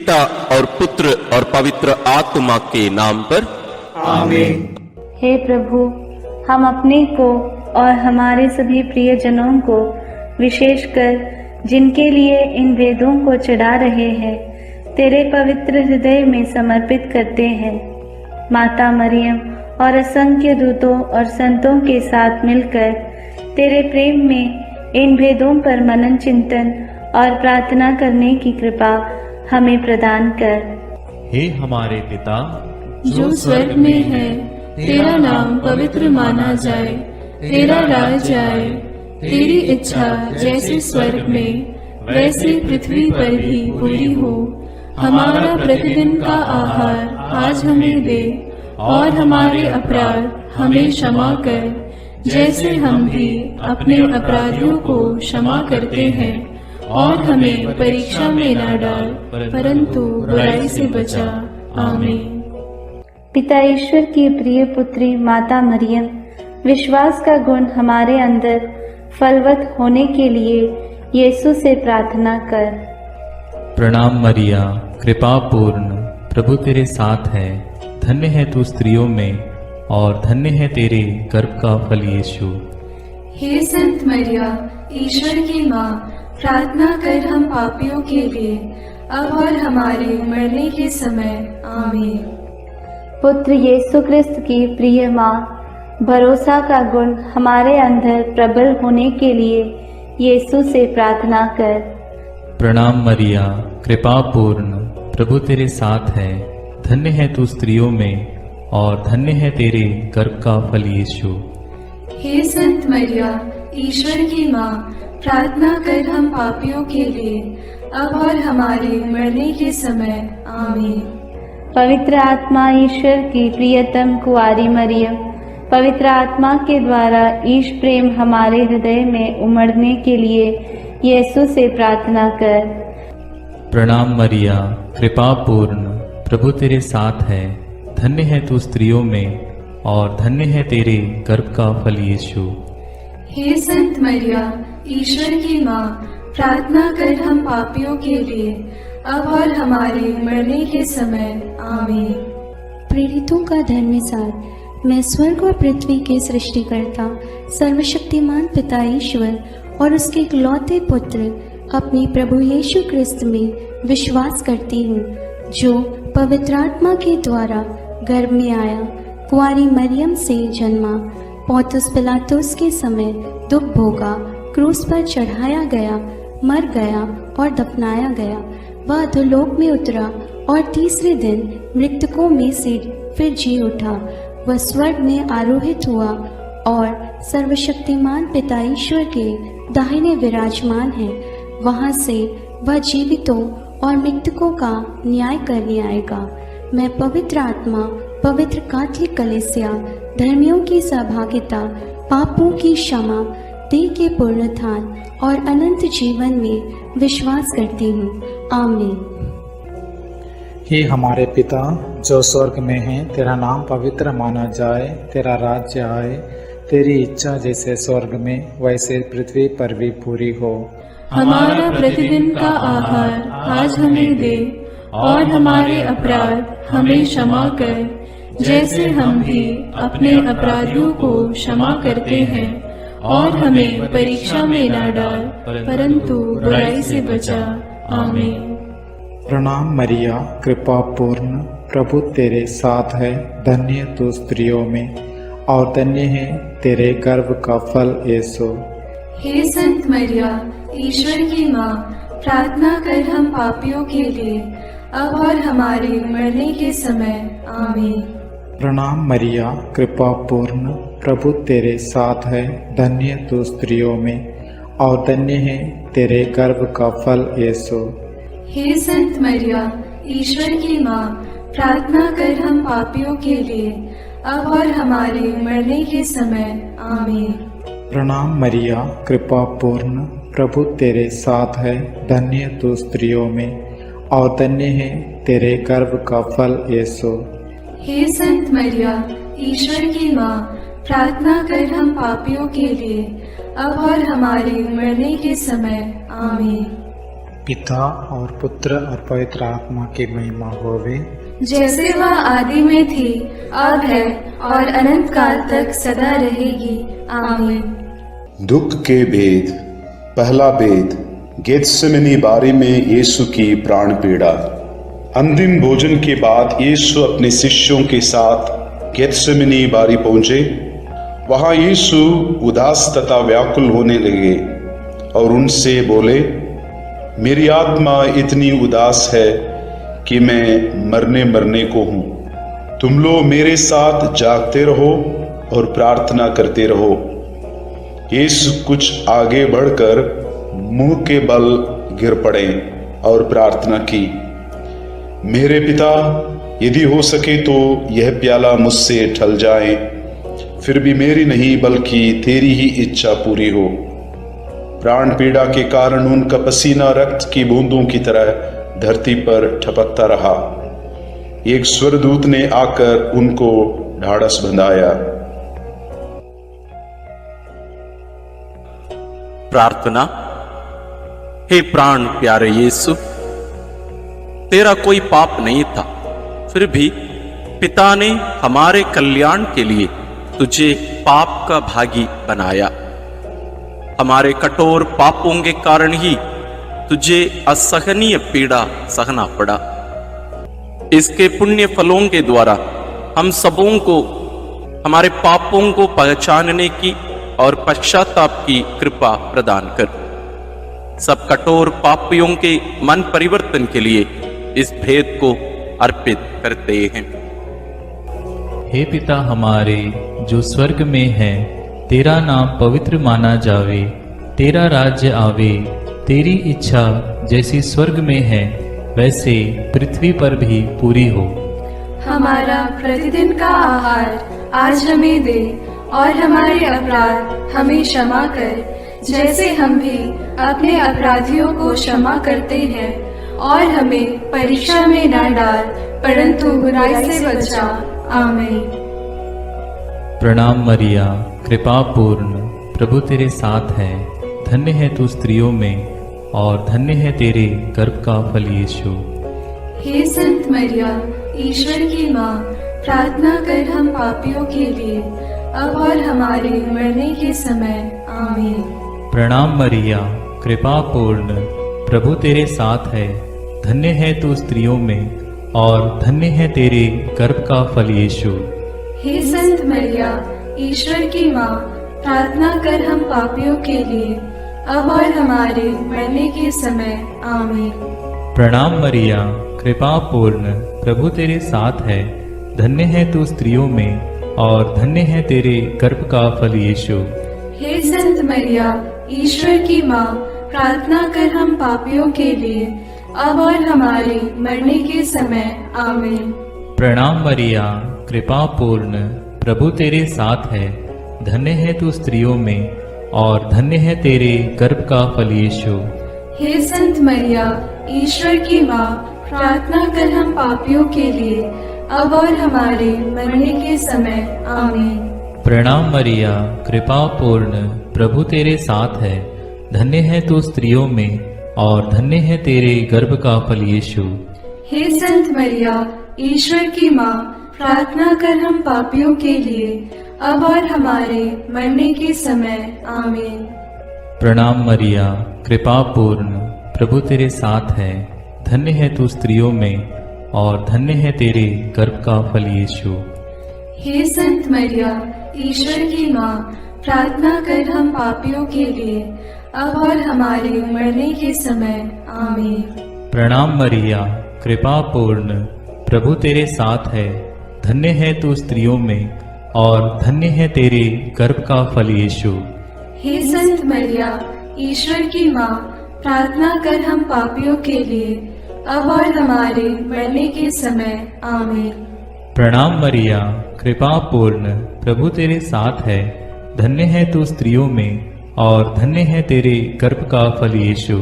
पिता और पुत्र और पवित्र आत्मा के नाम पर आमीन। हे प्रभु, हम अपने को और हमारे सभी प्रियजनों को, विशेषकर जिनके लिए इन भेदों को चढ़ा रहे हैं, तेरे पवित्र हृदय में समर्पित करते हैं। माता मरियम और असंख्य दूतों और संतों के साथ मिलकर तेरे प्रेम में इन भेदों पर मनन चिंतन और प्रार्थना करने की कृपा हमें प्रदान कर। हे हमारे पिता जो स्वर्ग में है, तेरा नाम पवित्र माना जाए, तेरा राज आए, तेरी इच्छा जैसे स्वर्ग में वैसे पृथ्वी पर भी पूरी हो। हमारा प्रतिदिन का आहार आज हमें दे, और हमारे अपराध हमें क्षमा कर, जैसे हम भी अपने अपराधियों को क्षमा करते हैं, और हमें परीक्षा में न डाल, परंतु बुराई से बचा। आमीन। पिता ईश्वर की प्रिय पुत्री माता मरियम, विश्वास का गुण हमारे अंदर फलवत होने के लिए यीशु से प्रार्थना कर। प्रणाम मरिया, कृपा पूर्ण, प्रभु तेरे साथ है। धन्य है तू स्त्रियों में, और धन्य है तेरे गर्भ का फल यीशु। हे संत मरिया, ईश्वर की माँ, प्रार्थना कर हम पापियों के लिए, अब और हमारे मरने के समय। आमीन। पुत्र यीशु क्रिस्त की प्रिय माँ, भरोसा का गुण हमारे अंदर प्रबल होने के लिए यीशु से प्रार्थना कर। प्रणाम मरिया, कृपा पूर्ण, प्रभु तेरे साथ है। धन्य है तू स्त्रियों में, और धन्य है तेरे गर्भ का फल यीशु। हे संत मरिया, ईश्वर की माँ, प्रार्थना कर हम पापियों के लिए, अब और हमारे मरने के समय। आमीन। पवित्र आत्मा ईश्वर की प्रियतम कुआरी मरियम, पवित्र आत्मा के द्वारा ईश प्रेम हमारे हृदय में उमड़ने के लिए यीशु से प्रार्थना कर। प्रणाम मरिया, कृपा पूर्ण, प्रभु तेरे साथ है। धन्य है तू स्त्रियों में, और धन्य है तेरे गर्भ का फल यीशु। हे संत मरिया, ईश्वर की माँ, प्रार्थना कर हम पापियों के लिए, अब और हमारे मरने के समय। आमीन। प्रेरितों का धर्मसार, मैं स्वर्ग और पृथ्वी के सृष्टिकर्ता सर्वशक्तिमान पिता ईश्वर और उसके इकलौते पुत्र अपने प्रभु यीशु क्रिस्त में विश्वास करती हूँ, जो पवित्र आत्मा के द्वारा गर्भ में आया, कुंवारी मरियम से जन्मा, पौंतुस पिलातुस के समय दुख भोगा, क्रूस पर चढ़ाया गया, मर गया और दफनाया गया। वह अधोलोक में उतरा और तीसरे दिन मृतकों में से फिर जी उठा। वह स्वर्ग में आरोहित हुआ और सर्वशक्तिमान पिता ईश्वर के दाहिने विराजमान है। वहां से वह जीवितों और मृतकों का न्याय करने आएगा। मैं पवित्र आत्मा, पवित्र कैथोलिक कलीसिया, धर्मियों की सहभागिता, पापों की क्षमा, देह के पुनरुत्थान और अनंत जीवन में विश्वास करती हूँ। आमीन। हे हमारे पिता जो स्वर्ग में है, तेरा नाम पवित्र माना जाए, तेरा राज्य आए, तेरी इच्छा जैसे स्वर्ग में वैसे पृथ्वी पर भी पूरी हो। हमारा प्रतिदिन का आहार आज हमें दे, और हमारे अपराध हमें क्षमा कर, जैसे हम भी अपने अपराधियों को क्षमा करते हैं, और हमें परीक्षा में न डाल, परंतु बुराई से बचा। आमीन। प्रणाम मरिया, कृपा पूर्ण, प्रभु तेरे साथ है। धन्य तू स्त्रियों में, और धन्य है तेरे गर्भ का फल यीशु। हे संत मरिया, ईश्वर की माँ, प्रार्थना कर हम पापियों के लिए, अब और हमारे मरने के समय। आमीन। प्रणाम मरिया, कृपा पूर्ण, प्रभु तेरे साथ है। धन्य तू स्त्रियों में, और धन्य है तेरे गर्भ का फल यीशु। हे संत मरिया, ईश्वर की माँ, प्रार्थना कर हम पापियों के लिए, अब और हमारे मरने के समय। आमीन। प्रणाम मरिया, कृपा पूर्ण, प्रभु तेरे साथ है। धन्य तू स्त्रियों में, और धन्य है तेरे गर्भ का फल यीशु। हे संत मरिया, ईश्वर की माँ, प्रार्थना कर हम पापियों के लिए, अब और हमारे मरने के समय। आमीन। पिता और पुत्र और पवित्र आत्मा की महिमा होवे, जैसे वह आदि में थी, अब है और अनंत काल तक सदा रहेगी। आमीन। दुख के भेद। पहला भेद, गेत्सेमनी बारी में यीशु की प्राण पीड़ा। अंतिम भोजन के बाद यीशु अपने शिष्यों के साथ गेत्सेमनी बारी पहुंचे। वहां यीशु उदास तथा व्याकुल होने लगे और उनसे बोले, मेरी आत्मा इतनी उदास है कि मैं मरने को हूं। तुम लोग मेरे साथ जागते रहो और प्रार्थना करते रहो। यीशु कुछ आगे बढ़कर मुंह के बल गिर पड़े और प्रार्थना की, मेरे पिता, यदि हो सके तो यह प्याला मुझसे टल जाए, फिर भी मेरी नहीं बल्कि तेरी ही इच्छा पूरी हो। प्राण पीड़ा के कारण उनका पसीना रक्त की बूंदों की तरह धरती पर टपकता रहा। एक स्वर्गदूत ने आकर उनको ढाढ़स बंधाया। प्रार्थना। हे प्राण प्यारे यीशु, तेरा कोई पाप नहीं था, फिर भी पिता ने हमारे कल्याण के लिए तुझे पाप का भागी बनाया। हमारे कठोर पापों के कारण ही तुझे असहनीय पीड़ा सहना पड़ा। इसके पुण्य फलों के द्वारा हम सबों को हमारे पापों को पहचानने की और पश्चाताप की कृपा प्रदान कर। सब कठोर पापियों के मन परिवर्तन के लिए इस भेद को अर्पित करते हैं। हे पिता हमारे जो स्वर्ग में है, तेरा नाम पवित्र माना जावे, तेरा राज्य आवे, तेरी इच्छा जैसी स्वर्ग में है वैसे पृथ्वी पर भी पूरी हो। हमारा प्रतिदिन का आहार आज हमें दे और हमारे अपराध हमें क्षमा कर, जैसे हम भी अपने अपराधियों को क्षमा करते हैं, और हमें परीक्षा में न डाल, परंतु बुराई से बचा। आमीन। प्रणाम मरिया, कृपा पूर्ण, प्रभु तेरे साथ है। धन्य है तू स्त्रियों में और धन्य है तेरे गर्भ का फल यीशु। हे संत मरिया, ईश्वर की माँ, प्रार्थना कर हम पापियों के लिए, अब और हमारे मरने के समय। आमीन। प्रणाम मरिया, कृपा पूर्ण, प्रभु तेरे साथ है। धन्य है तू स्त्रियों में और धन्य है तेरे गर्भ का फल यीशु। हे संत मरिया, ईश्वर की माँ, प्रार्थना कर हम पापियों के लिए, अब और हमारे मरने के समय। आमीन। प्रणाम मरिया, कृपा पूर्ण, प्रभु तेरे साथ है। धन्य है तू स्त्रियों में और धन्य है तेरे गर्भ का फल यीशु। हे संत मरिया, ईश्वर की माँ, प्रार्थना कर हम पापियों के लिए, अब और हमारे मरने के समय। आमीन। प्रणाम मरिया, कृपा पूर्ण, प्रभु तेरे साथ है। धन्य है तू स्त्रियों में और धन्य है तेरे गर्भ का फल यीशु। हे संत मरिया, ईश्वर की माँ, प्रार्थना कर हम पापियों के लिए, अब और हमारे मरने के समय। आमीन। प्रणाम मरिया, कृपा पूर्ण, प्रभु तेरे साथ है। धन्य है तू स्त्रियों में और धन्य है तेरे गर्भ का फल यीशु। हे संत मरिया, ईश्वर की माँ, प्रार्थना कर हम पापियों के लिए, अब और हमारे मरने के समय। आमीन। प्रणाम मरिया, कृपा पूर्ण, प्रभु तेरे साथ है। धन्य है तू स्त्रियों में और धन्य है तेरे गर्भ का फल यीशु। हे संत मरिया, ईश्वर की माँ, प्रार्थना कर हम पापियों के लिए, अब और हमारे मरने के समय। आमीन। प्रणाम मरिया, कृपा पूर्ण, प्रभु तेरे साथ है। धन्य है तू स्त्रियों में और धन्य है तेरे गर्भ का फल यीशु। हे संत मरिया, ईश्वर की माँ, प्रार्थना कर हम पापियों के लिए, अब और हमारे मरने के समय। आमीन। प्रणाम मरिया, कृपा पूर्ण, प्रभु तेरे साथ है। धन्य है तू स्त्रियों में और धन्य है तेरे गर्भ का फल यीशु।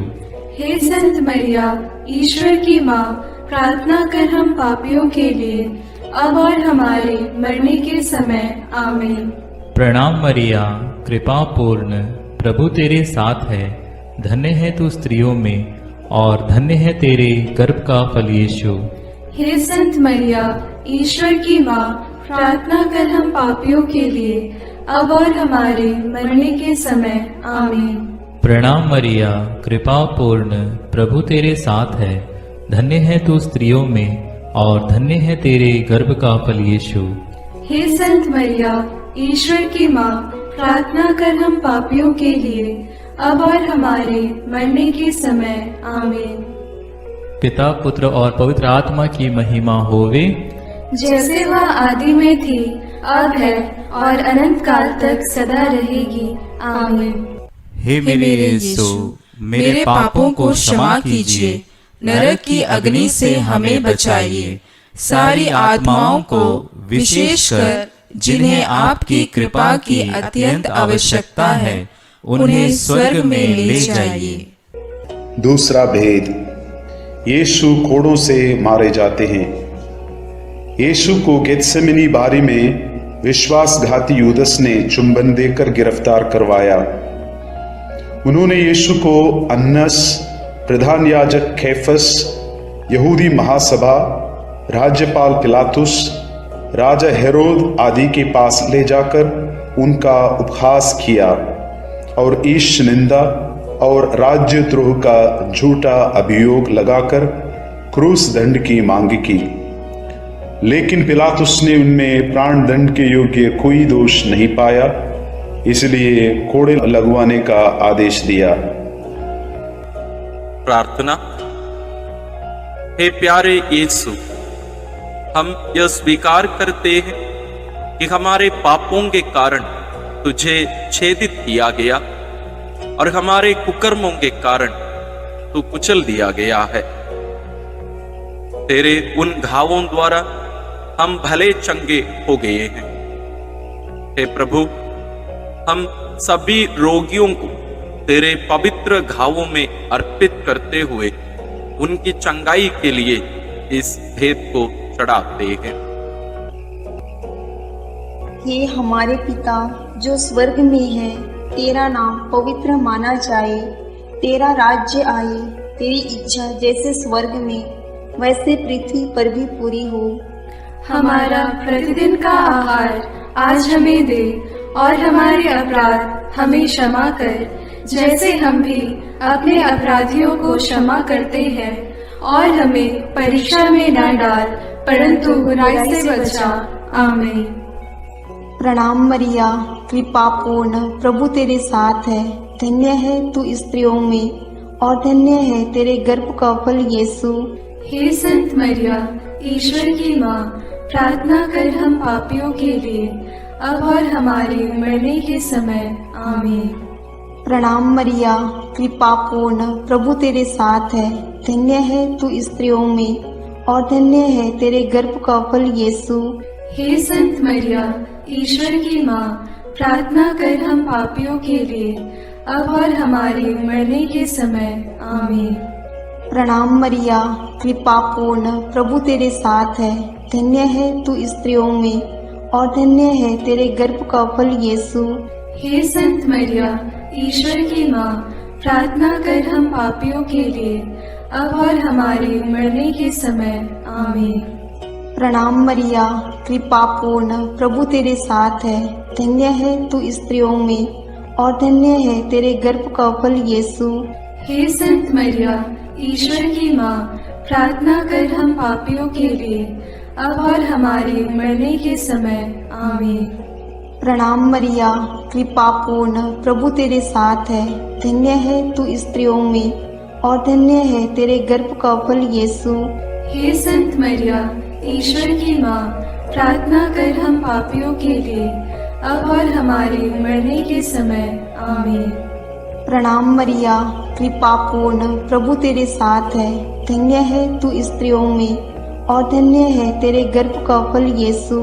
हे संत मरिया, ईश्वर की माँ, प्रार्थना कर हम पापियों के लिए, अब और हमारे मरने के समय। आमीन। प्रणाम मरिया, कृपा पूर्ण, प्रभु तेरे साथ है। धन्य है तू स्त्रियों में और धन्य है तेरे गर्भ का फल यीशु। हे संत मरिया, ईश्वर की माँ, प्रार्थना कर हम पापियों के लिए, अब और हमारे मरने के समय। आमीन। प्रणाम मरिया, कृपा पूर्ण, प्रभु तेरे साथ है। धन्य है तू स्त्रियों में और धन्य है तेरे गर्भ का फल यीशु। हे संत मरिया, ईश्वर की माँ, प्रार्थना कर हम पापियों के लिए, अब और हमारे मरने के समय। आमीन। पिता, पुत्र और पवित्र आत्मा की महिमा होवे, जैसे वह आदि में थी, अब है और अनंत काल तक सदा रहेगी। आमीन। हे मेरे यीशु, मेरे पापों को क्षमा कीजिए, नरक की अग्नि से हमें बचाइए, सारी आत्माओं को, विशेषकर जिन्हें आपकी कृपा की अत्यंत आवश्यकता है, उन्हें स्वर्ग में ले जाइए। दूसरा भेद, यीशु कोड़ों से मारे जाते हैं। यीशु को गेत्सेमनी बारी में विश्वासघाती यूदस ने चुंबन देकर गिरफ्तार करवाया। उन्होंने यीशु को अन्नस, प्रधान याजक कैफस, यहूदी महासभा, राज्यपाल पिलातुस, राजा हेरोद आदि के पास ले जाकर उनका उपहास किया और ईश निंदा और राज्यद्रोह का झूठा अभियोग लगाकर क्रूस दंड की मांग की। लेकिन पिलातुस ने उनमें प्राण दंड के योग्य कोई दोष नहीं पाया, इसलिए कोड़े लगवाने का आदेश दिया। प्रार्थना। हे प्यारे यीशु, हम यह स्वीकार करते हैं कि हमारे पापों के कारण तुझे छेदित किया गया और हमारे कुकर्मों के कारण तू कुचल दिया गया है। तेरे उन घावों द्वारा हम भले चंगे हो गए हैं। हे प्रभु, हम सभी रोगियों को तेरे पवित्र घावों में अर्पित करते हुए उनकी चंगाई के लिए इस भेद को चढ़ाते हैं। हे हमारे पिता जो स्वर्ग में है, तेरा नाम पवित्र माना जाए, तेरा राज्य आए, तेरी इच्छा जैसे स्वर्ग में वैसे पृथ्वी पर भी पूरी हो। हमारा प्रतिदिन का आहार आज हमें दे और हमारे अपराध हमें क्षमा कर, जैसे हम भी अपने अपराधियों को क्षमा करते हैं, और हमें परीक्षा में न डाल, परंतु बुराई से बचा। आमीन। प्रणाम मरिया, कृपा पूर्ण, प्रभु तेरे साथ है। धन्य है तू स्त्रियों में और धन्य है तेरे गर्भ का फल यीशु। हे संत मरिया, ईश्वर की माँ, प्रार्थना कर हम पापियों के लिए, अब और हमारे मरने के समय। आमीन। प्रणाम मरिया, कृपा पूर्ण, प्रभु तेरे साथ है। धन्य है तू स्त्रियों में और धन्य है तेरे गर्भ का फल यीशु। हे संत मरिया, ईश्वर की माँ, प्रार्थना कर हम पापियों के लिए, अब और हमारे मरने के समय। आमीन। प्रणाम मरिया, कृपा पूर्ण, प्रभु तेरे साथ है। धन्य है तू स्त्रियों में और धन्य है तेरे गर्भ का फल यीशु। हे संत मरिया, ईश्वर की माँ, प्रार्थना कर हम पापियों के लिए, अब और हमारे मरने के समय। आमीन। प्रणाम मरिया, कृपा पूर्ण, प्रभु तेरे साथ है। धन्य है तू स्त्रियों में और धन्य है तेरे गर्भ का फल यीशु। हे संत मरिया, ईश्वर की माँ, प्रार्थना कर हम पापियों के लिए, अब और हमारे मरने के समय। आमीन। प्रणाम मरिया, कृपा पूर्ण, प्रभु तेरे साथ है। धन्य है तू स्त्रियों में और धन्य है तेरे गर्भ का फल यीशु। हे संत मरिया, ईश्वर की माँ, प्रार्थना कर हम पापियों के लिए, अब और हमारे मरने के समय। आमीन। प्रणाम मरिया, कृपा पूर्ण, प्रभु तेरे साथ है। धन्य है तू स्त्रियों में और धन्य है तेरे गर्भ का फल यीशु।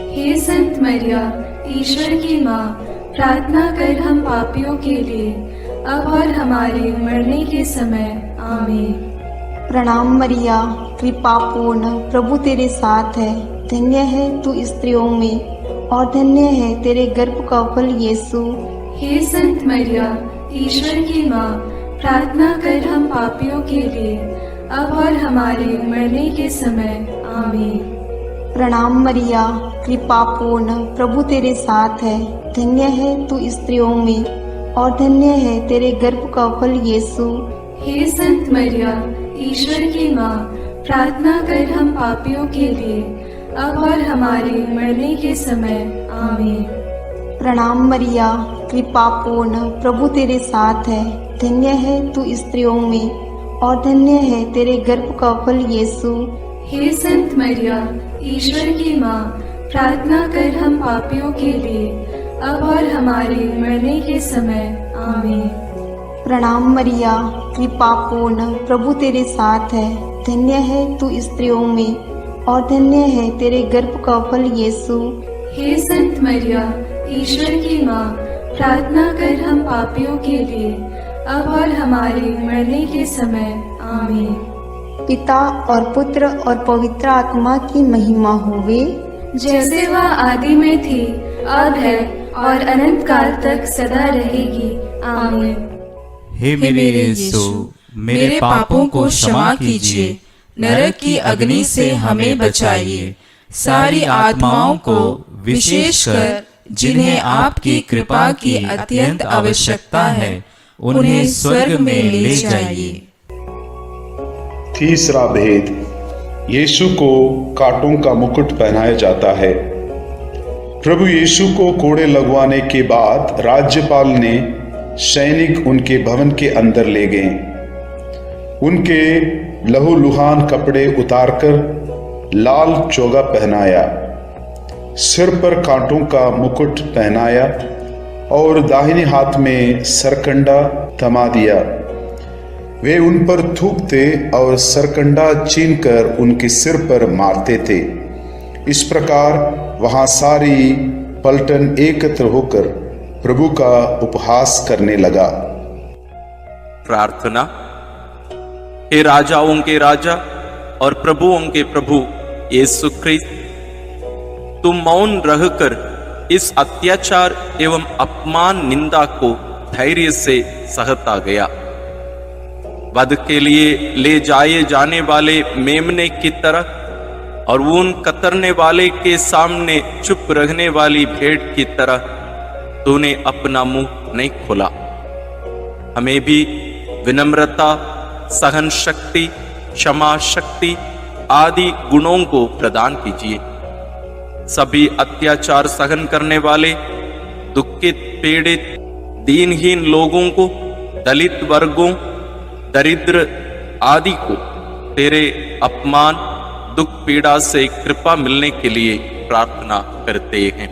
हे संत मरिया, ईश्वर की माँ, प्रार्थना कर हम पापियों के लिए, अब और हमारे मरने के समय। आमीन। प्रणाम मरिया, कृपा पूर्ण, प्रभु तेरे साथ है। धन्य है तू स्त्रियों में और धन्य है तेरे गर्भ का फल यीशु। हे संत मरिया, ईश्वर की माँ, प्रार्थना कर हम पापियों के लिए अब और हमारे मरने के समय आमीन। प्रणाम मरिया, कृपा पूर्ण, प्रभु तेरे साथ है। धन्य है तू स्त्रियों में और धन्य है तेरे गर्भ का फल यीशु। हे संत मरिया, ईश्वर की माँ, प्रार्थना कर हम पापियों के लिए अब और हमारे मरने के समय आमीन। प्रणाम मरिया, कृपा पूर्ण, प्रभु तेरे साथ है। धन्य है तू स्त्रियों में और धन्य है तेरे गर्भ का फल यीशु। हे संत मरिया, ईश्वर की माँ, प्रार्थना कर हम पापियों के लिए अब और हमारे मरने के समय आमीन। प्रणाम मरिया, कृपा पूर्ण, प्रभु तेरे साथ है। धन्य है तू स्त्रियों में और धन्य है तेरे गर्भ का फल यीशु। हे संत मरिया, ईश्वर की माँ, प्रार्थना कर हम पापियों के लिए अब और हमारे मरने के समय आमीन। पिता और पुत्र और पवित्र आत्मा की महिमा होवे, जैसे वह आदि में थी, अब है और अनंत काल तक सदा रहेगी आमीन। हे मेरे यीशु, मेरे पापों को क्षमा कीजिए, नरक की अग्नि से हमें बचाइए, सारी आत्माओं को विशेषकर जिन्हें आपकी कृपा की अत्यंत आवश्यकता है उन्हें स्वर्ग में ले जाइए। तीसरा भेद, यीशु को कांटों का मुकुट पहनाया जाता है। प्रभु यीशु को कोड़े लगवाने के बाद राज्यपाल ने सैनिक उनके भवन के अंदर ले गए। उनके लहूलुहान कपड़े उतारकर लाल चोगा पहनाया, सिर पर कांटों का मुकुट पहनाया और दाहिने हाथ में सरकंडा थमा दिया। वे उन पर थूकते और सरकंडा छीनकर उनके सिर पर मारते थे। इस प्रकार वहां सारी पलटन एकत्र होकर प्रभु का उपहास करने लगा। प्रार्थना। हे राजाओं के राजा और प्रभुओं के प्रभु यीशु ख्रिस्त, तुम मौन रहकर इस अत्याचार एवं अपमान निंदा को धैर्य से सहता गया। वध के लिए ले जाए जाने वाले मेमने की तरह और ऊन कतरने वाले के सामने चुप रहने वाली भेड़ की तरह तूने अपना मुंह नहीं खोला। हमें भी विनम्रता, सहन शक्ति, क्षमा शक्ति आदि गुणों को प्रदान कीजिए। सभी अत्याचार सहन करने वाले, दुखित, पीड़ित, दीनहीन लोगों को, दलित वर्गों, दरिद्र आदि को तेरे अपमान, दुख, पीड़ा से कृपा मिलने के लिए प्रार्थना करते हैं।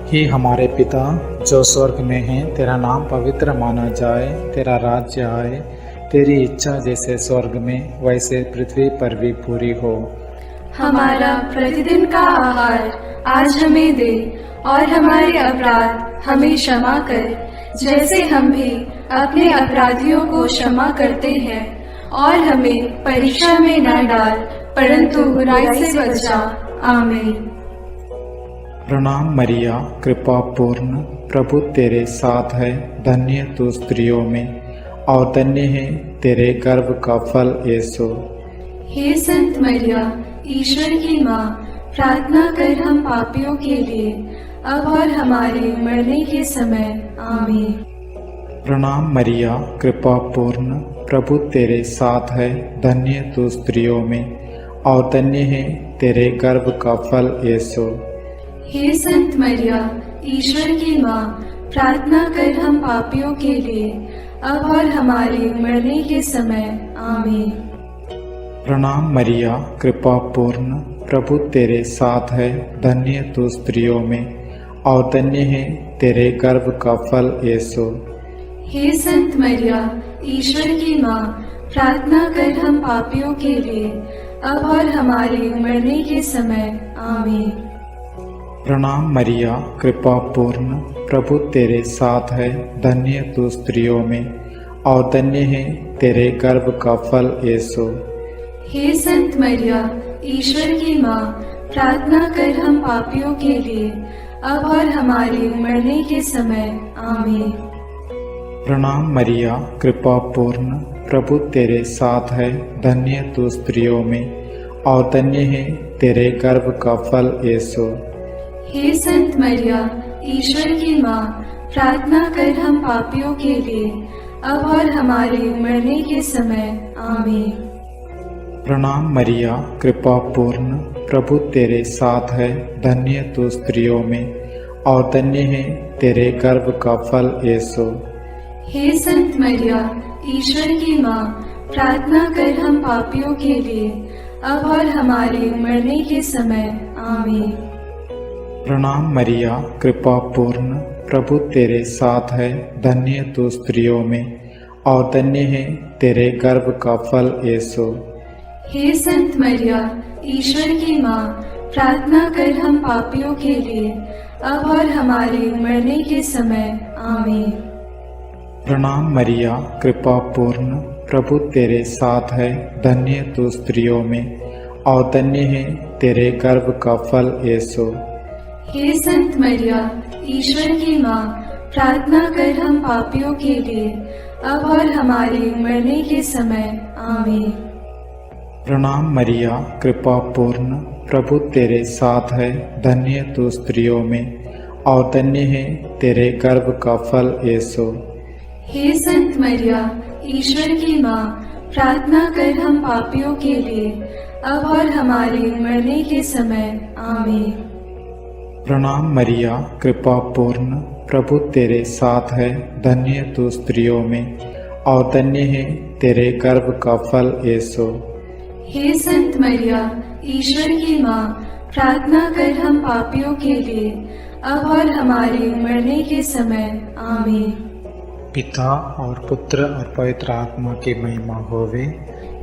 हे हमारे पिता जो स्वर्ग में है, तेरा नाम पवित्र माना जाए, तेरा राज्य आए, तेरी इच्छा जैसे स्वर्ग में वैसे पृथ्वी पर भी पूरी हो। हमारा प्रतिदिन का आहार आज हमें दे और हमारे अपराध हमें क्षमा कर, जैसे हम भी अपने अपराधियों को क्षमा करते हैं, और हमें परीक्षा में न डाल परंतु बुराई से बचा आमीन। प्रणाम मरिया, कृपा पूर्ण, प्रभु तेरे साथ है। धन्य तू स्त्रियों में और धन्य है तेरे गर्भ का फल यीशु। हे संत मरिया, ईश्वर की माँ, प्रार्थना कर हम पापियों के लिए अब और हमारे मरने के समय आमीन। प्रणाम मरिया, कृपा पूर्ण, प्रभु तेरे साथ है। धन्य तू स्त्रियों में और धन्य है तेरे गर्भ का फल यीशु। हे संत मरिया, ईश्वर की माँ, प्रार्थना कर हम पापियों के लिए अब और हमारे मरने के समय आमीन। प्रणाम मरिया, कृपा पूर्ण, प्रभु तेरे साथ है। धन्य तू स्त्रियों में और धन्य है तेरे गर्भ का फल यीशु। हे संत मरिया, ईश्वर की माँ, प्रार्थना कर हम पापियों के लिए अब और हमारे मरने के समय आमीन। प्रणाम मरिया, कृपा पूर्ण, प्रभु तेरे साथ है। धन्य तू स्त्रियों में और धन्य है तेरे गर्भ का फल यीशु। हे संत मरिया, ईश्वर की माँ, प्रार्थना कर हम पापियों के लिए अब और हमारे मरने के समय आमीन। प्रणाम मरिया, कृपा पूर्ण, प्रभु तेरे साथ है, धन्य तू स्त्रियों में और धन्य है तेरे गर्भ का फल यीशु। हे संत मरिया, ईश्वर की माँ, प्रार्थना कर हम पापियों के लिए, अब और हमारे मरने के समय। आमीन। प्रणाम मरिया, कृपा पूर्ण, प्रभु तेरे साथ है, धन्य तू स्त्रियों में और धन्य है तेरे गर्भ का फल यीशु। हे संत मरिया, ईश्वर की माँ, प्रार्थना कर हम पापियों के लिए, अब और हमारे मरने के समय। आमीन। प्रणाम मरिया, कृपा पूर्ण, प्रभु तेरे साथ है, धन्य तू स्त्रियों में और धन्य है तेरे गर्भ का फल यीशु। हे संत मरिया, ईश्वर की माँ, प्रार्थना कर हम पापियों के लिए, अब और हमारे मरने के समय। आमीन। प्रणाम मरिया, कृपा पूर्ण, प्रभु तेरे साथ है, धन्य तू स्त्रियों में और धन्य है तेरे गर्भ का फल यीशु। हे संत मरिया, ईश्वर की माँ, प्रार्थना कर हम पापियों के लिए, अब और हमारे मरने के समय। आमीन। प्रणाम मरिया, कृपा पूर्ण, प्रभु तेरे साथ है, धन्य तू स्त्रियों में और धन्य है तेरे गर्भ का फल यीशु। हे संत मरिया, ईश्वर की माँ, प्रार्थना कर हम पापियों के लिए, अब और हमारे मरने के समय। आमीन। प्रणाम मरिया, कृपा पूर्ण, प्रभु तेरे साथ है, धन्य तू स्त्रियों में और धन्य है तेरे गर्भ का फल यीशु। हे संत मरिया, ईश्वर की माँ, प्रार्थना कर हम पापियों के लिए, अब और हमारे मरने के समय। आमीन। पिता और पुत्र और पवित्र आत्मा की महिमा होवे,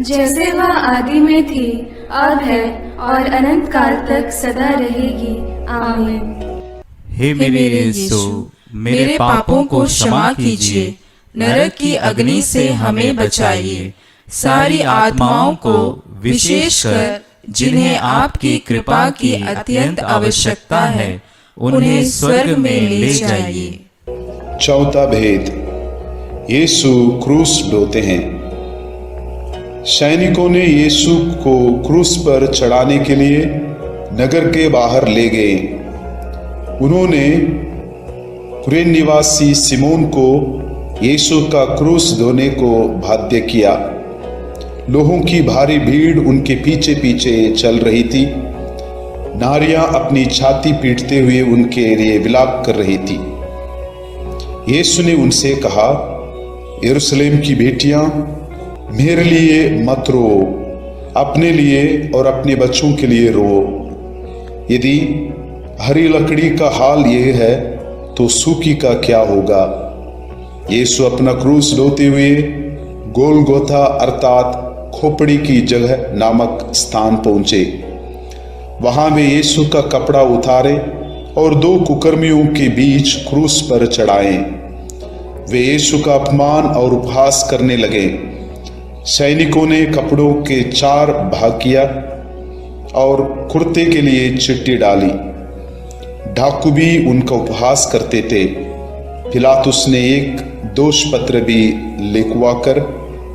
जैसे वह आदि में थी, अब है और अनंत काल तक सदा रहेगी। आमीन। हे मेरे यीशु, मेरे पापों को क्षमा कीजिए, नरक की अग्नि से हमें बचाइए, सारी आत्माओं को विशेषकर जिन्हें आपकी कृपा की अत्यंत आवश्यकता है, उन्हें स्वर्ग में ले जाइए। चौथा भेद, यीशु क्रूस ढोते हैं। सैनिकों ने यीशु को क्रूस पर चढ़ाने के लिए नगर के बाहर ले गए। उन्होंने कुरेन निवासी सिमोन को यीशु का क्रूस ढोने को बाध्य किया। लोगों की भारी भीड़ उनके पीछे पीछे चल रही थी। नारियां अपनी छाती पीटते हुए उनके लिए विलाप कर रही थी। यीशु ने उनसे कहा, यरूशलेम की बेटियां, मेरे लिए मत रो, अपने लिए और अपने बच्चों के लिए रो। यदि हरी लकड़ी का हाल यह है तो सूखी का क्या होगा। यीशु अपना क्रूस ढोते हुए गोलगोथा अर्थात खोपड़ी की जगह नामक स्थान पहुंचे। वहां वे यीशु का कपड़ा उतारे और दो कुकर्मियों के बीच क्रूस पर चढ़ाए। वे यीशु का अपमान और उपहास करने लगे। सैनिकों ने कपड़ों के 4 भाग किया और कुर्ते के लिए चिट्ठी डाली। डाकू भी उनका उपहास करते थे। पिलातुस ने एक दोष पत्र भी लिखवाकर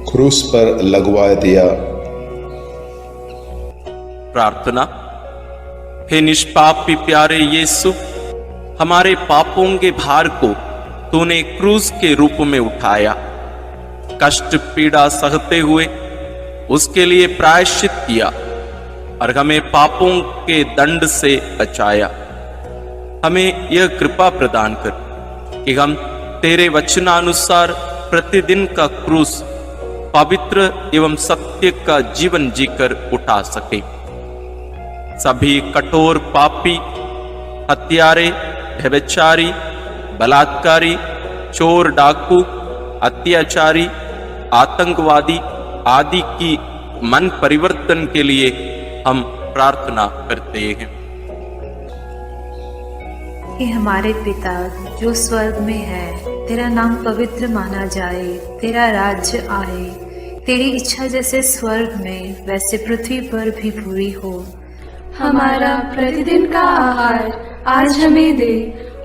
क्रूस पर लगवा दिया। प्रार्थना। हे निष्पापी प्यारे यीशु, हमारे पापों के भार को तूने क्रूस के रूप में उठाया। कष्ट पीड़ा सहते हुए उसके लिए प्रायश्चित किया और हमें पापों के दंड से बचाया। हमें यह कृपा प्रदान कर कि हम तेरे वचनानुसार प्रतिदिन का क्रूस पवित्र एवं सत्य का जीवन जीकर उठा सके। सभी कठोर पापी, हत्यारे, व्यभिचारी, बलात्कारी, चोर, डाकू, अत्याचारी, आतंकवादी आदि की मन परिवर्तन के लिए हम प्रार्थना करते हैं। हे हमारे पिता जो स्वर्ग में है, तेरा नाम पवित्र माना जाए, तेरा राज्य आए, तेरी इच्छा जैसे स्वर्ग में वैसे पृथ्वी पर भी पूरी हो। हमारा प्रतिदिन का आहार आज हमें दे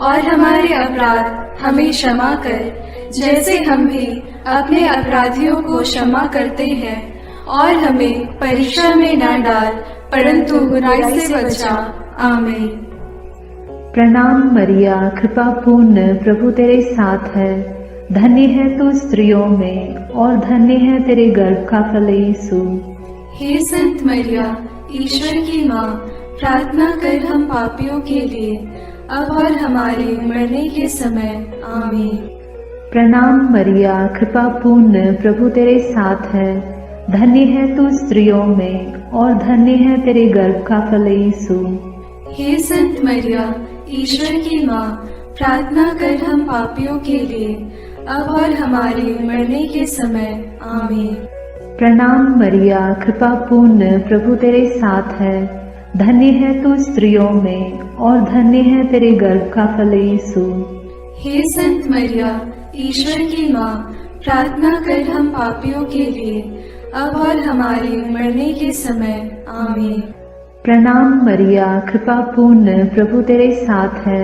और हमारे अपराध हमें क्षमा कर, जैसे हम भी अपने अपराधियों को क्षमा करते हैं, और हमें परीक्षा में न डाल, परंतु बुराई से बचा। आमीन। प्रणाम मरिया, कृपा पूर्ण, प्रभु तेरे साथ है। धन्य है तू स्त्रियों में, और धन्य है तेरे गर्भ का फल यीशु। हे संत मरिया, ईश्वर की माँ, प्रार्थना कर हम पापियों के लिए, अब और हमारे मरने के समय। आमीन। प्रणाम मरिया, कृपा पूर्ण, प्रभु तेरे साथ है। धन्य है तू स्त्रियों में, और धन्य है तेरे गर्भ का फल यीशु। हे संत मरिया, ईश्वर की माँ, प्रार्थना कर हम पापियों के लिए, अब और हमारे मरने के समय। आमीन। प्रणाम मरिया, कृपा पूर्ण, प्रभु तेरे साथ है। धन्य है तू स्त्रियों में, और धन्य है तेरे गर्भ का फल यीशु। हे संत मरिया, ईश्वर की माँ, प्रार्थना कर हम पापियों के लिए, अब और हमारे मरने के समय। आमीन। प्रणाम मरिया, कृपा पूर्ण, प्रभु तेरे साथ है।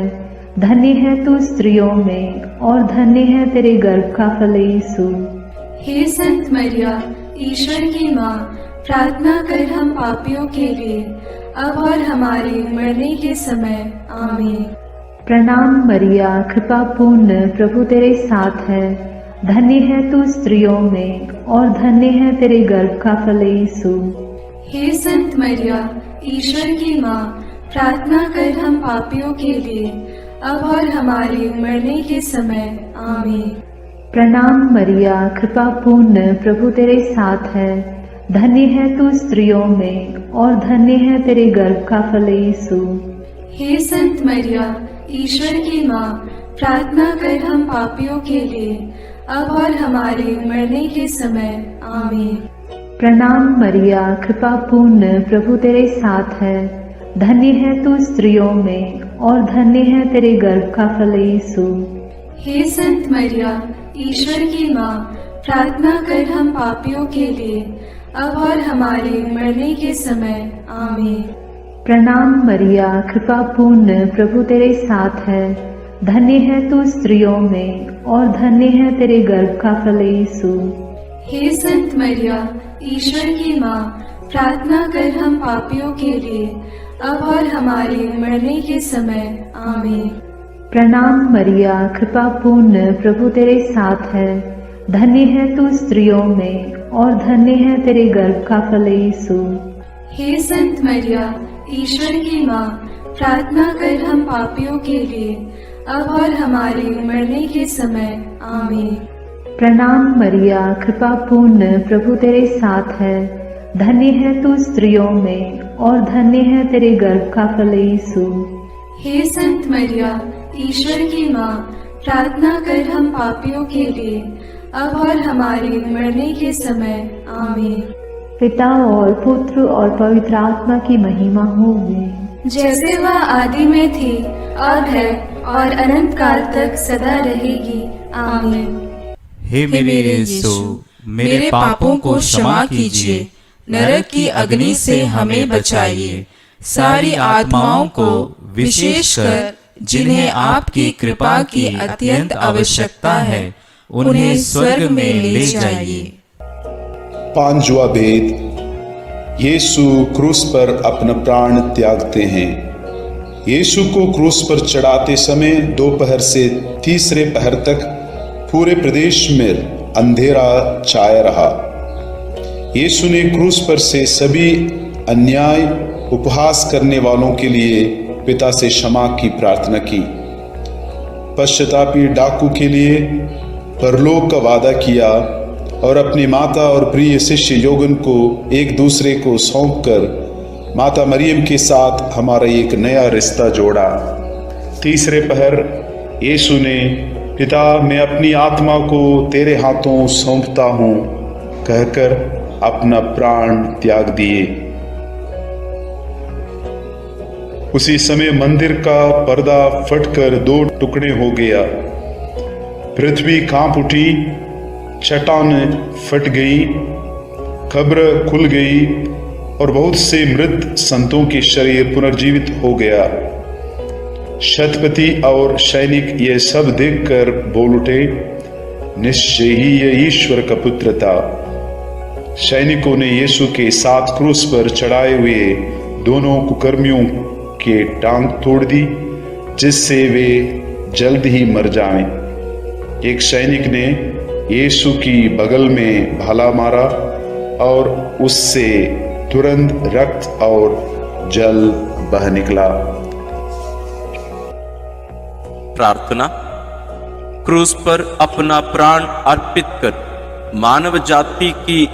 धन्य है तू स्त्रियों में, और धन्य है तेरे गर्भ का फल यीशु। हे संत मरिया, ईश्वर की माँ, प्रार्थना कर हम पापियों के लिए, अब और हमारे मरने के समय। आमीन। प्रणाम मरिया, कृपा पूर्ण, प्रभु तेरे साथ है। धन्य है तू स्त्रियों में, और धन्य है तेरे गर्भ का फल यीशु। हे संत मरिया, ईश्वर की माँ, प्रार्थना कर हम पापियों के लिए, अब और हमारे मरने के समय। आमीन। प्रणाम मरिया, कृपा पूर्ण, प्रभु तेरे साथ है। धन्य है तू स्त्रियों में, और धन्य है तेरे गर्भ का फल यीशु। हे संत मरिया, ईश्वर की माँ, प्रार्थना कर हम पापियों के लिए, अब और हमारे मरने के समय। आमीन। प्रणाम मरिया, कृपा पूर्ण, प्रभु तेरे साथ है। धन्य है तू स्त्रियों में, और धन्य है तेरे गर्भ का फल यीशु। हे संत मरिया, ईश्वर की माँ, प्रार्थना कर हम पापियों के लिए, अब और हमारे मरने के समय। आमीन। प्रणाम मरिया, कृपा पूर्ण, प्रभु तेरे साथ है। धन्य है तू स्त्रियों में, और धन्य है तेरे गर्भ का फल यीशु। हे संत मरिया, ईश्वर की माँ, प्रार्थना कर हम पापियों के लिए, अब और हमारे मरने के समय। आमीन। प्रणाम मरिया, कृपा पूर्ण, प्रभु तेरे साथ है। धन्य है तू स्त्रियों में, और धन्य है तेरे गर्भ का फल यीशु। हे संत मरिया, ईश्वर की माँ, प्रार्थना कर हम पापियों के लिए, अब और हमारे मरने के समय। आमीन। प्रणाम मरिया, कृपा पूर्ण, प्रभु तेरे साथ है। धन्य है तू स्त्रियों में, और धन्य है तेरे गर्भ का फल यीशु। हे संत मरिया, ईश्वर की माँ, प्रार्थना कर हम पापियों के लिए, अब और हमारे मरने के समय। आमीन। पिता और पुत्र और पवित्र आत्मा की महिमा होगी, जैसे वह आदि में थी, अब है, और अनंत काल तक सदा रहेगी। आमीन। हे मेरे यीशु, मेरे पापों को क्षमा कीजिए, नरक की अग्नि से हमें बचाइए, सारी आत्माओं को, विशेषकर जिन्हें आपकी कृपा की अत्यंत आवश्यकता है, उन्हें स्वर्ग में ले जाइए। पांचवा भेद, यीशु क्रूस पर अपना प्राण त्यागते हैं। यीशु को क्रूस पर चढ़ाते समय दोपहर से तीसरे पहर तक पूरे प्रदेश में अंधेरा छाया रहा। यीशु ने क्रूस पर से सभी अन्याय उपहास करने वालों के लिए पिता से क्षमा की प्रार्थना की। पश्चातापी डाकू के लिए परलोक का वादा किया और अपनी माता और प्रिय शिष्य योगन को एक दूसरे को सौंपकर माता मरियम के साथ हमारा एक नया रिश्ता जोड़ा। तीसरे पहर यीशु ने, पिता मैं अपनी आत्मा को तेरे हाथों सौंपता हूँ कहकर अपना प्राण त्याग दिए। उसी समय मंदिर का पर्दा फटकर दो टुकड़े हो गया। पृथ्वी कांप उठी, चट्टान फट गई, कब्र खुल गई और बहुत से मृत संतों के शरीर पुनर्जीवित हो गया। शतपति और सैनिक ये सब देखकर बोल उठे, निश्चय ही ये ईश्वर का पुत्र था। सैनिकों ने यीशु के साथ क्रूस पर चढ़ाए हुए दोनों कुकर्मियों के टांग तोड़ दी, जिससे वे जल्द ही मर जाएं। एक सैनिक ने यीशु की बगल में भाला मारा और उससे तुरंत रक्त और जल बह निकला। प्रार्थना। क्रूस पर अपना प्राण अर्पित कर मानव जाति की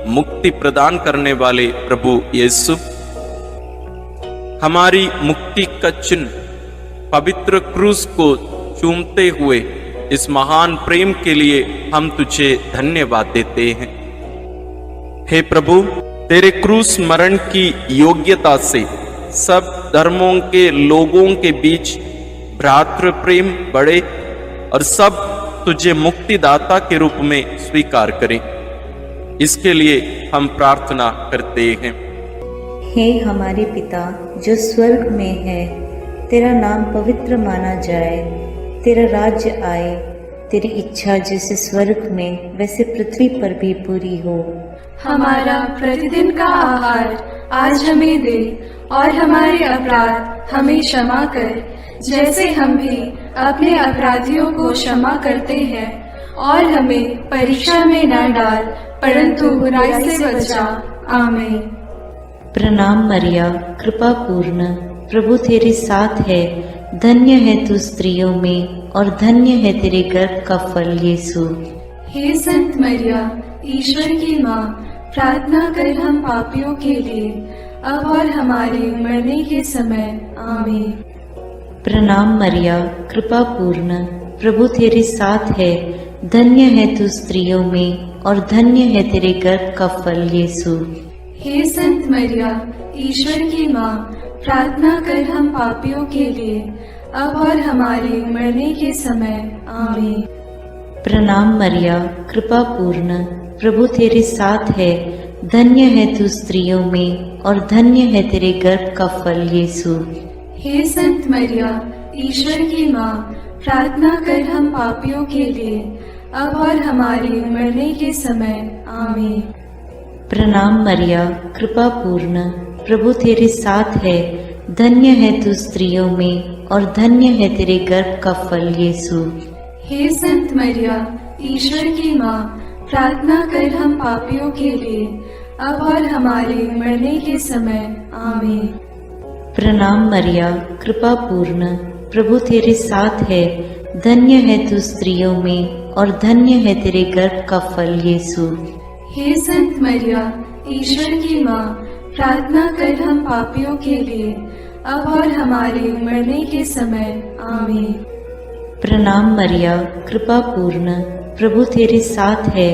मुक्ति प्रदान करने वाले प्रभु यीशु, हमारी मुक्ति का चिन्ह पवित्र क्रूस को चूमते हुए इस महान प्रेम के लिए हम तुझे धन्यवाद देते हैं। हे प्रभु, तेरे क्रूस मरण की योग्यता से सब धर्मों के लोगों के बीच भ्रातृ प्रेम बढ़े और सब तुझे मुक्तिदाता के रूप में स्वीकार करें। इसके लिए हम प्रार्थना करते हैं। हे हमारे पिता जो स्वर्ग में है, तेरा नाम पवित्र माना जाए, तेरा राज्य आए, तेरी इच्छा जैसे स्वर्ग में वैसे पृथ्वी पर भी पूरी हो। हमारा प्रतिदिन का आहार आज हमें दे और हमारे अपराध हमें क्षमा कर, जैसे हम भी अपने अपराधियों को क्षमा करते हैं, और हमें परीक्षा में न डाल परंतु बुराई से बचा। आमीन। प्रणाम मरिया, कृपा पूर्ण, प्रभु तेरे साथ है, धन्य है तू स्त्रियों में और धन्य है तेरे गर्भ का फल यीशु। हे संत मरिया, ईश्वर की माँ, प्रार्थना कर हम पापियों के लिए, अब और हमारे मरने के समय। आमीन। प्रणाम मरिया, कृपा पूर्ण, प्रभु तेरे साथ है, धन्य है तू स्त्रियों में और धन्य है तेरे गर्भ का फल यीशु। हे संत मरिया, ईश्वर की माँ, प्रार्थना कर हम पापियों के लिए, अब और हमारे मरने के समय। आमीन। प्रणाम मरिया, कृपा पूर्ण, प्रभु तेरे साथ है, धन्य है तू स्त्रियों में और धन्य है तेरे गर्भ का फल यीशु। हे संत मरिया, ईश्वर की माँ, प्रार्थना कर हम पापियों के लिए, अब और हमारे मरने के समय। आमीन। प्रणाम मरिया, कृपा पूर्ण, प्रभु तेरे साथ है, धन्य है तू स्त्रियों में और धन्य है तेरे गर्भ का फल यीशु। हे संत मरिया, ईश्वर की माँ, प्रार्थना कर हम पापियों के लिए, अब और हमारे मरने के समय। आमीन। प्रणाम मरिया, कृपा पूर्ण, प्रभु तेरे साथ है, धन्य है तू स्त्रियों में और धन्य है तेरे गर्भ का फल यीशु। हे संत मरिया, ईश्वर की माँ, प्रार्थना कर हम पापियों के लिए, अब और हमारे मरने के समय। आमीन। प्रणाम मरिया, कृपा पूर्ण, प्रभु तेरे साथ है,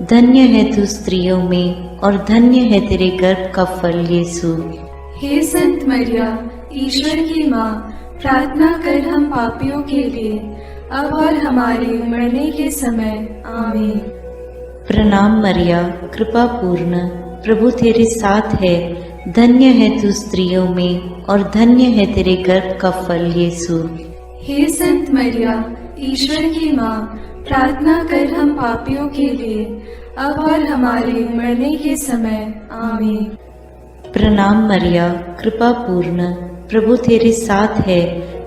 धन्य है तू स्त्रियों में और धन्य है तेरे गर्भ का फल यीशु। हे संत मरिया, ईश्वर की माँ, प्रार्थना कर हम पापियों के लिए, अब और हमारे मरने के समय। आमीन। प्रणाम मरिया, कृपा पूर्ण, प्रभु तेरे साथ है, धन्य है तू स्त्रियों में और धन्य है तेरे गर्भ का फल यीशु। हे संत मरिया, ईश्वर की माँ, प्रार्थना कर हम पापियों के लिए, अब और हमारे मरने के समय। आमीन। प्रणाम मरिया, कृपा पूर्ण, प्रभु तेरे साथ है,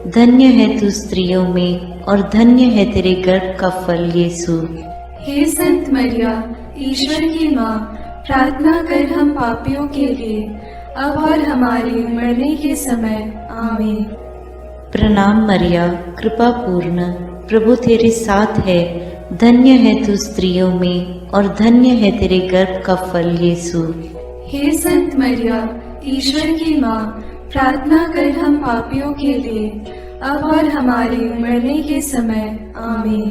धन्य है तू स्त्रियों में और धन्य है तेरे गर्भ का फल यीशु। हे संत मरिया, ईश्वर की माँ, प्रार्थना कर हम पापियों के लिए, अब और हमारे मरने के समय। आमीन। प्रणाम मरिया, कृपा पूर्ण, प्रभु तेरे साथ है, धन्य है तू स्त्रियों में और धन्य है तेरे गर्भ का फल यीशु। हे संत मरिया, ईश्वर की माँ, प्रार्थना कर हम पापियों के लिए, अब और हमारे मरने के समय। आमीन।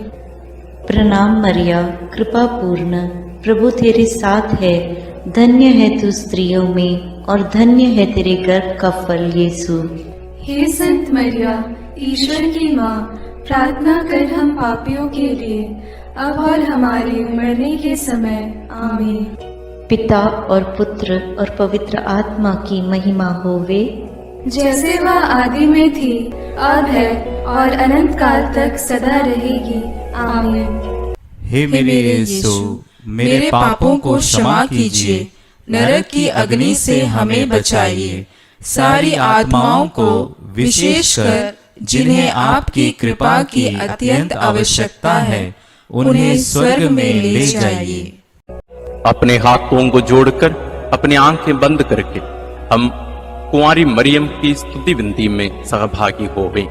प्रणाम मरिया, कृपा पूर्ण, प्रभु तेरे साथ है, धन्य है तू स्त्रियों में और धन्य है तेरे गर्भ का फल यीशु। हे संत मरिया, ईश्वर की माँ, प्रार्थना कर हम पापियों के लिए, अब और हमारे मरने के समय। आमीन। पिता और पुत्र और पवित्र आत्मा की महिमा होवे, जैसे वह आदि में थी, अब है और अनंत काल तक सदा रहेगी। आमीन। हे मेरे यीशु, मेरे पापों को क्षमा कीजिए, नरक की अग्नि से हमें बचाइए, सारी आत्माओं को विशेषकर जिन्हें आपकी कृपा की अत्यंत आवश्यकता है, उन्हें स्वर्ग में ले जाइए। अपने हाथों को जोड़कर अपनी आंखें बंद करके हम कुंवारी मरियम की स्तुति विनती में सहभागी हो गए।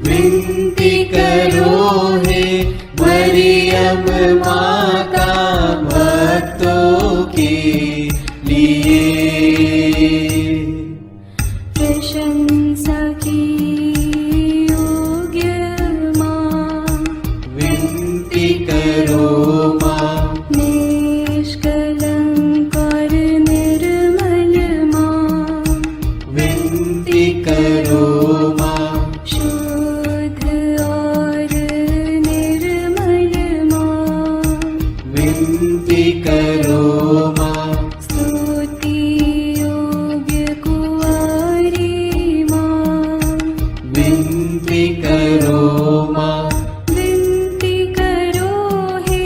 विनती करो हे मरियम माँ। विनती करो माँ। स्तुति योग्य कुंवारी माँ, विनती करो माँ। विनती करो हे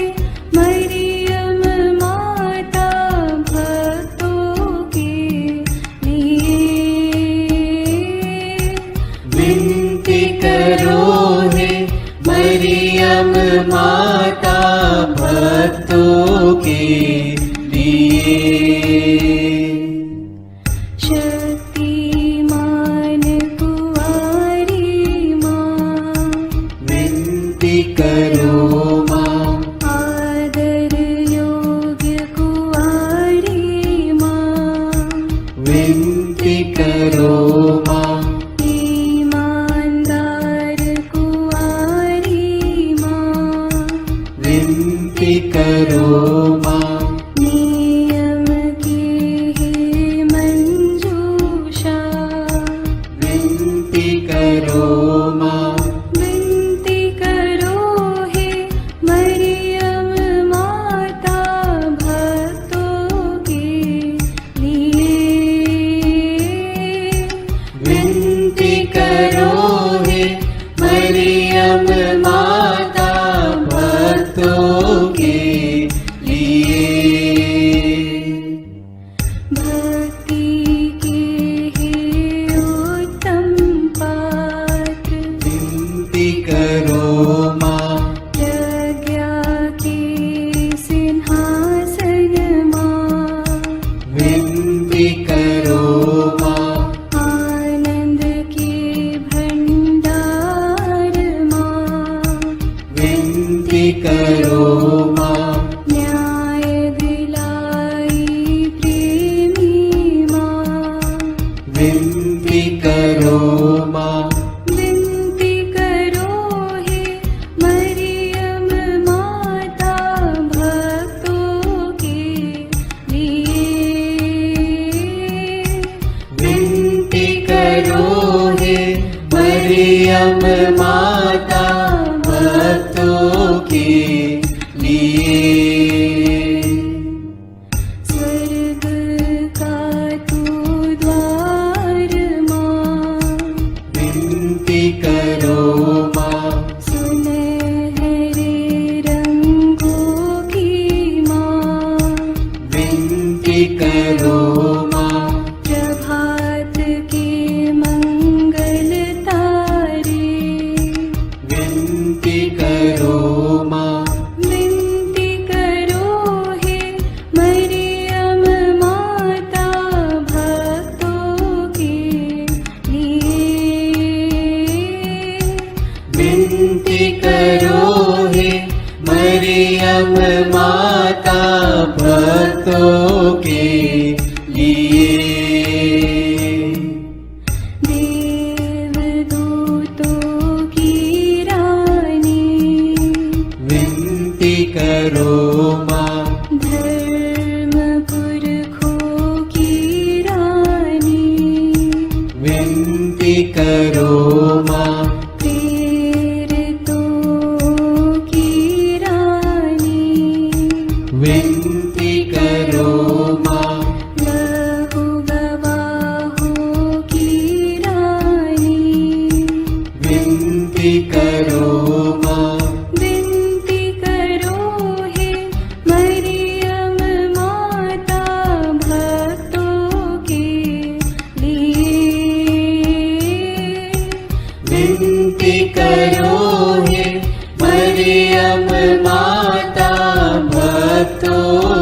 मरियम माता भक्तों के लिए। विनती करो हे मरियम माता भक्तों के लिए। शक्तिमान कुंवारी माँ, विनती करो माँ। आदर योग्य कुंवारी माँ, विनती करो माँ। ईमानदार कुंवारी माँ, विनती करो माँ। नियम की है मंजूषा, विनती करो माँ। विनती करो हे मरियम माता भक्तों के लिए। विनती करो हे मरियम माता भक्तों के लिए। भक्ति के हे उत्तम पात्र, विनती करो माँ। प्रज्ञा के सिंहासन माँ, विनती करो माँ। आनंद के भंडार माँ, विनती करो माँ। न्याय दिलाई प्रेमी माँ, विनती करो माँ। विनती करो हे मरियम माता भक्तों के लिए। विनती करो हे मरियम माता भक्तों के लिए। स्वर्ग का तू द्वार माँ, विनती करो माँ। सुनहरे रंगों की माँ, विनती करो माँ। प्रभात के मंगल तारे, विनती करो माँ। विनती करो हे मरियम माता भक्तों के लिए। विनती करो हे मरियम माता भक्तों के लिए। देवदूतों की रानी, विनती करो माँ। धर्म पुरखों की रानी, विनती करो माँ। प्रेरितों की रानी, विनती करो माँ। लहू गवाहों की रानी, विनती करो माँ। विनती करो हे मरियम माता भक्तों के लिए। विनती करो हे मरियम माता भक्तों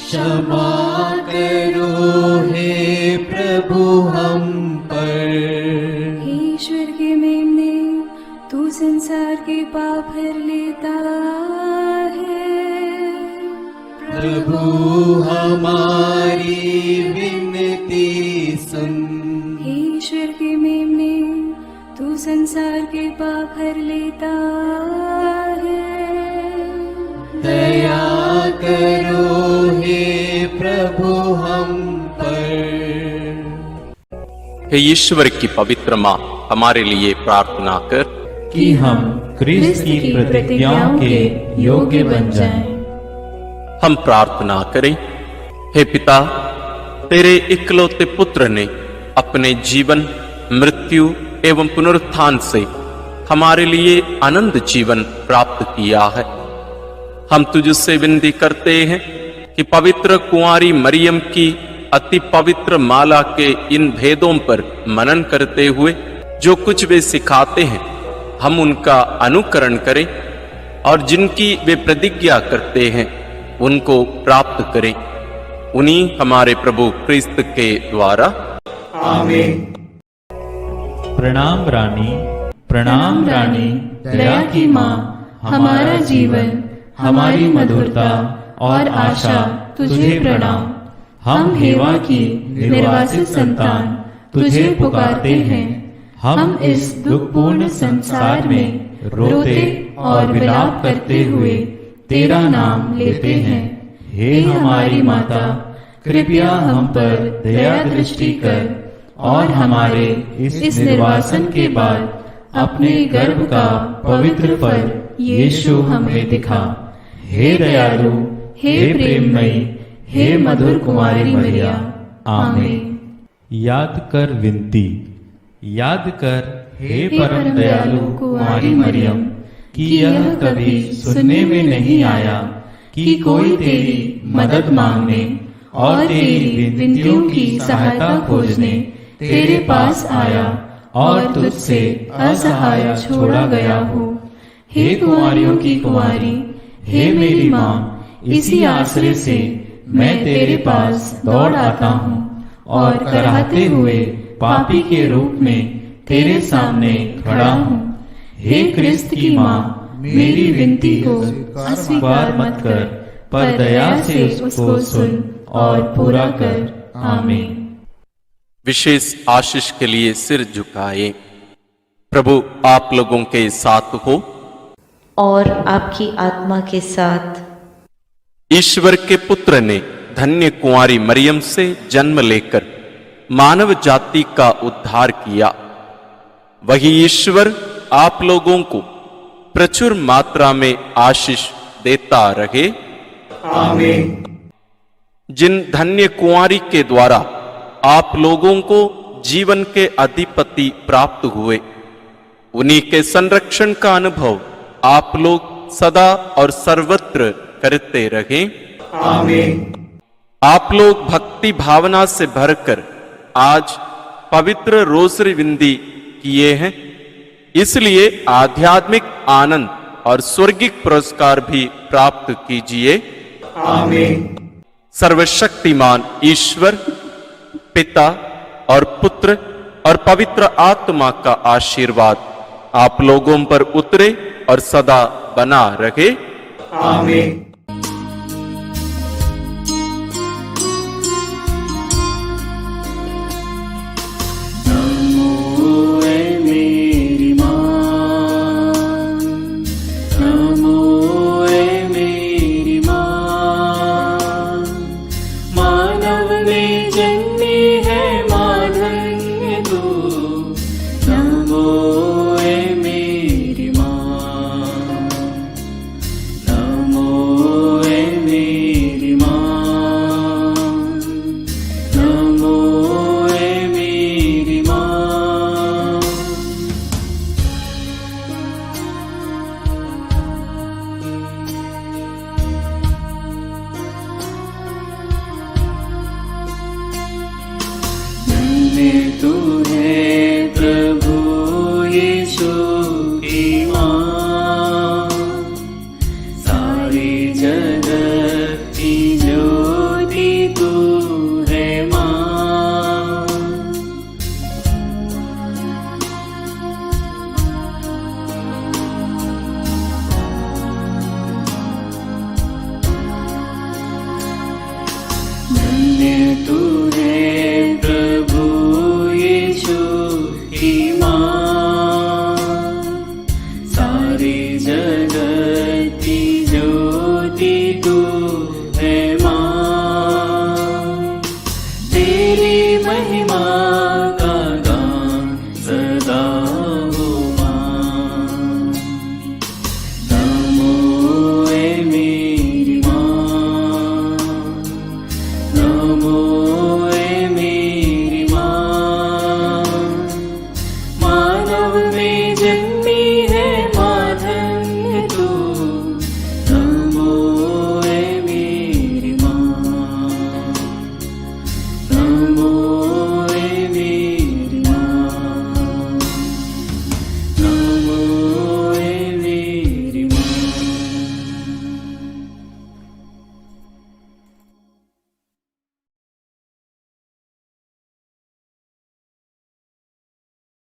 क्षमा करो हे प्रभु हम पर। हे ईश्वर के मेमने, तू संसार के पाप हर लेता है। प्रभु हमारी विनती सुन। हे ईश्वर के मेमने, तू संसार के पाप हर लेता है। दया करो हे प्रभु हम पर। हे ईश्वर की पवित्र माँ, हमारे लिए प्रार्थना कर कि हम क्रिस्त की प्रतिज्ञाओं के योग्य बन जाएं। हम प्रार्थना करें। हे पिता, तेरे इकलौते पुत्र ने अपने जीवन, मृत्यु एवं पुनरुत्थान से हमारे लिए अनंत जीवन प्राप्त किया है। हम तुझसे विनती करते हैं कि पवित्र कुंवारी मरियम की अति पवित्र माला के इन भेदों पर मनन करते हुए जो कुछ वे सिखाते हैं, हम उनका अनुकरण करें और जिनकी वे प्रतिज्ञा करते हैं उनको प्राप्त करें। उन्हीं हमारे प्रभु क्रिस्त के द्वारा। आमीन। प्रणाम रानी, प्रणाम रानी, दया की माँ, हमारा जीवन, हमारी मधुरता और आशा तुझे प्रणाम। हम हेवा की निर्वासित संतान तुझे पुकारते हैं। हम इस दुखपूर्ण संसार में रोते और विलाप करते हुए तेरा नाम लेते हैं। हे हमारी माता, कृपया हम पर दया दृष्टि कर और हमारे इस निर्वासन के बाद अपने गर्भ का पवित्र फल यीशु हमें दिखा। हे दयालु, हे प्रेममयी, हे मधुर कुमारी मरिया। आमीन। याद कर विनती। याद कर हे परम दयालु कुमारी मरियम कि यह कभी सुनने में नहीं आया कि कोई तेरी मदद मांगने और तेरी विनतियों की सहायता खोजने तेरे पास आया और तुझसे असहाय छोड़ा गया हो। हे कुंवारियों की कुंवारी, हे मेरी माँ, इसी आश्रय से मैं तेरे पास दौड़ आता हूँ और कराहते हुए पापी के रूप में तेरे सामने खड़ा हूँ। हे क्रिस्त की माँ, मेरी विनती को अस्वीकार मत कर, पर दया से उसको सुन और पूरा कर। आमीन। विशेष आशीष के लिए सिर झुकाए। प्रभु आप लोगों के साथ हो और आपकी आत्मा के साथ। ईश्वर के पुत्र ने धन्य कुंवारी मरियम से जन्म लेकर मानव जाति का उद्धार किया। वही ईश्वर आप लोगों को प्रचुर मात्रा में आशीष देता रहे। आमीन। जिन धन्य कुंवारी के द्वारा आप लोगों को जीवन के अधिपति प्राप्त हुए, उन्हीं के संरक्षण का अनुभव आप लोग सदा और सर्वत्र करते रहे। आमीन। आप लोग भक्ति भावना से भरकर आज पवित्र रोसरी विंदी किए हैं, इसलिए आध्यात्मिक आनंद और स्वर्गिक पुरस्कार भी प्राप्त कीजिए। आमीन। सर्वशक्तिमान ईश्वर पिता और पुत्र और पवित्र आत्मा का आशीर्वाद आप लोगों पर उतरे और सदा बना रहे। आमीन। नमो तू